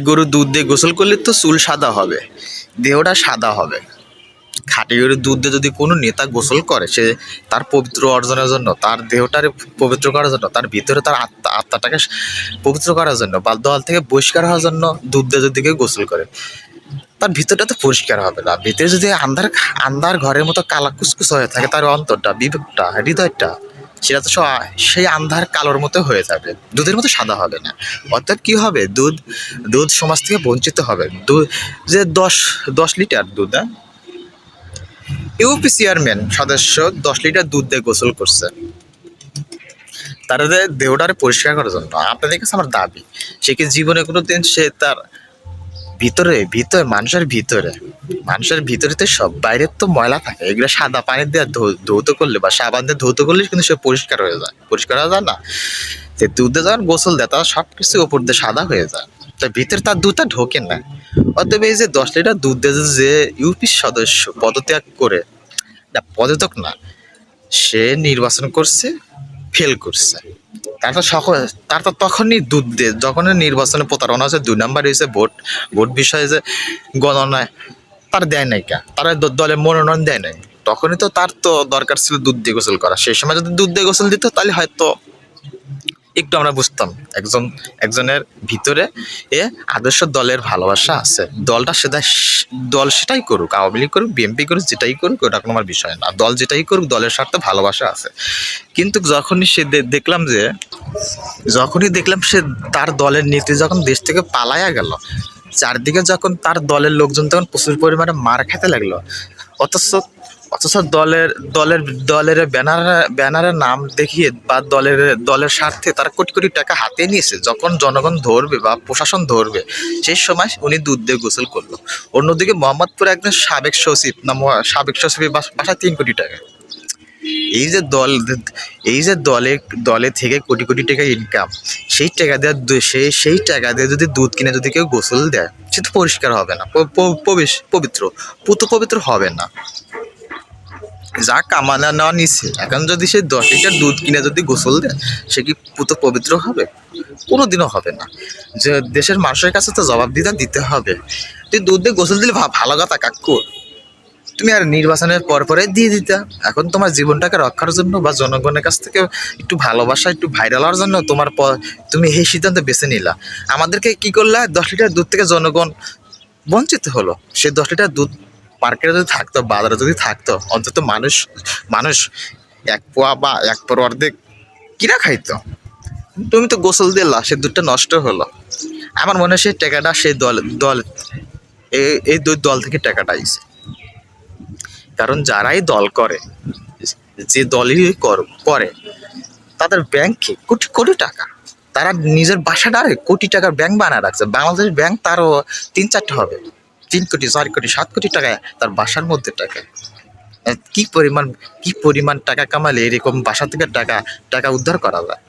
গরুর দুধ দিয়ে গোসল করলে তো চুল সাদা হবে, দেহটা সাদা হবে। খাঁটি গরুর দুধ দিয়ে যদি কোনো নেতা গোসল করে, সে তার পবিত্র অর্জনের জন্য, তার দেহটারে পবিত্র করার জন্য, তার ভিতরে তার আত্মাটাকে পবিত্র করার জন্য বা দল থেকে বহিষ্কার হওয়ার জন্য দুধ দিয়ে যদি কেউ গোসল করে, তার ভিতরটা তো পরিষ্কার হবে না। ভিতরে যদি আন্ধার আন্ধার ঘরের মতো কালা কুচকুচ হয়ে থাকে, তার অন্তরটা, বিবেকটা, হৃদয়টা, সেটা তো সেই আন্ধার কালোর মতো হয়ে যাবে, দুধের মতো সাদা হবে না। অর্থাৎ কি হবে, দুধ দুধ সমাজ থেকে বঞ্চিত হবে। দুধ যে 10 লিটার দুধ, ইউপি চেয়ারম্যান সদস্য 10 লিটার দুধ দিয়ে গোসল করছে তারা দেহটারে পরিষ্কার করার জন্য। আপনাদের কাছে আমার দাবি, সে কি জীবনে কোনোদিন সে তার ভিতরে মানুষের ভিতরে তো সব, বাইরের তো ময়লা থাকে, এগুলো সাদা পানি দিয়ে ধৌত করলে বা সাবান দিয়ে ধৌত করলে কিন্তু সে পরিষ্কার হয়ে যায়। পরিষ্কার হয়ে যায় না, যে দুধে যখন গোসল দেয় তার সব কিছু ওপর দিয়ে সাদা হয়ে যায়, তার ভিতরে তার দুধটা ঢোকে না। অতএব এই যে 10 লিটার দুধ দিয়ে যে ইউপি সদস্য পদত্যাগ করে, না পদত্যাগ না, সে নির্বাচন করছে, ফেল করছে। তার তো সকল, তার তো তখনই দুধ দিয়ে, যখন নির্বাচনে প্রতারণা হয়েছে, 2 নাম্বার হয়েছে ভোট বিষয়ে যে গণনায় তার দেয় নাই, তার দলের মনোনয়ন দেয় নাই, তখনই তো তার তো দরকার ছিল দুধ দিয়ে গোসল করা। সেই সময় যদি দুধ দিয়ে গোসল দিত, তাহলে হয়তো একটু আমরা বুঝতাম একজনের ভিতরে আদর্শ দলের ভালোবাসা আছে। দলটা দল সেটাই করুক, আওয়ামী লীগ করুক, বিএনপি করুক, যেটাই করুক, ওটা কোনো আমার বিষয় না। দল যেটাই করুক, দলের স্বার্থে ভালোবাসা আছে। কিন্তু যখনই দেখলাম সে তার দলের নেত্রী যখন দেশ থেকে পালাইয়া গেল, চারদিকে যখন তার দলের লোকজন তখন প্রচুর পরিমাণে মার খেতে লাগলো, অথচ অথচ দলের দলের দলের ব্যানারের নাম দেখিয়ে বা দলের স্বার্থে তারা কোটি কোটি টাকা হাতে নিয়েছে, যখন জনগণ ধরবে বা প্রশাসন ধরবে, সেই সময় উনি দুধ দিয়ে গোসল করলো। অন্যদিকে মোহাম্মদপুরে একজন সাবেক সচিবের বাসায় 3 কোটি টাকা। এই যে দলে থেকে কোটি কোটি টাকা ইনকাম, সেই টাকা দিয়ে সেই টাকা দিয়ে যদি দুধ কিনে যদি কেউ গোসল দেয়, সে তো পরিষ্কার হবে না, পবিত্র হবে না। যা কামানা নেওয়া নিচ্ছে, এখন যদি সে 10 লিটার দুধ কিনে যদি গোসল দেয়, সে কি পবিত্র হবে? কোনোদিনও হবে না। যে দেশের মানুষের কাছে তো জবাবদিহিতা দিতে হবে। তুই দুধ দিয়ে গোসল দিলে ভালো কথা কাকু, তুমি আর নির্বাচনের পরে দিয়ে দিতা। এখন তোমার জীবনটাকে রক্ষার জন্য বা জনগণের কাছ থেকে একটু ভালোবাসা, একটু ভাইরাল হওয়ার জন্য তুমি এই সিদ্ধান্ত বেছে নিলা। আমাদেরকে কি করলা, 10 লিটার দুধ থেকে জনগণ বঞ্চিত হলো। সে 10 লিটার দুধ মার্কেটে যদি থাকতো, বাজারে যদি থাকতো, অন্তত মানুষ 1 পোয়া বা 1 পোয়ার অর্ধেক কিনা খাইতো। তুমি তো গোসল দিলা, সে দুধটা নষ্ট হলো। আমার মনে হয় সেই টাকাটা সেই দল এই দুই দল থেকে টাকাটা আইছে। কারণ যারাই দল করে, যে দলই করে, তাদের ব্যাংকে কোটি কোটি টাকা, তারা নিজের বাসাটারে কোটি টাকার ব্যাংক বানায় রাখছে। বাংলাদেশের ব্যাংক তারও 3-4টা হবে, 3 কোটি, 4 কোটি, 7 কোটি টাকা তার বাসার মধ্যে টাকা। কি পরিমাণ টাকা কামালে এরকম বাসা থেকে টাকা উদ্ধার করা যায়?